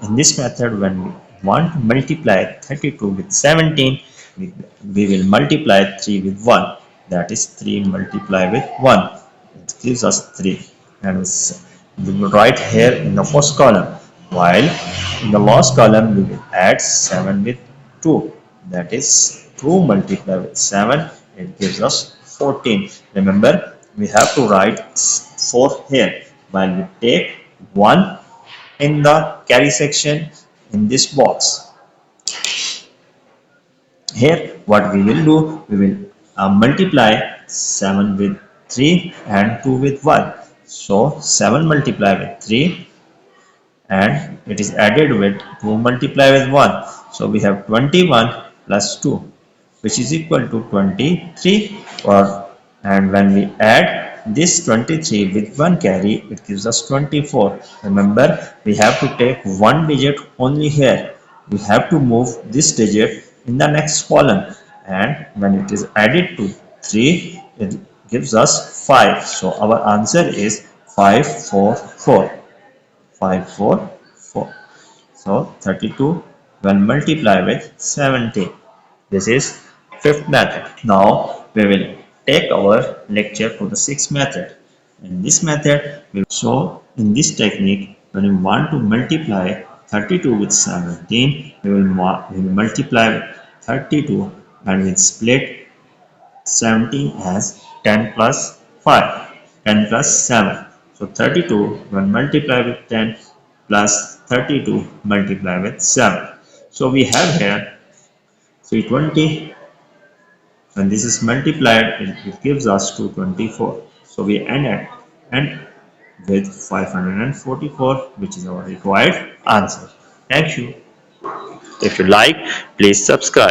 In this method, when we want to multiply 32 with 17, we will multiply 3 with 1. That is 3 multiply with 1. It gives us 3. And we will write here in the first column. While in the last column, we will add 7 with 2. That is 2 multiply with 7. It gives us 14. Remember, we have to write 4 here. While we take 1 in the carry section in this box. Here what we will do, we will multiply 7 with 3 and 2 with 1. So 7 multiply with 3 and it is added with 2 multiply with 1. So we have 21 plus 2, which is equal to 23. And when we add this 23 with 1 carry, it gives us 24. Remember, we have to take one digit only here. We have to move this digit in the next column, and when it is added to 3, it gives us 5. So our answer is 544. 544. So 32 when multiply with 70. This is fifth method. Now we will take our lecture to the sixth method. In this method, in this technique, when we want to multiply 32 with 17, we will multiply 32 and we split 17 as 10 plus 5, 10 plus 7. So 32 when multiply with 10 plus 32 multiply with 7. So we have here 320. When this is multiplied, it gives us 224. So we end with 544, which is our required answer. Thank you. If you like, please subscribe.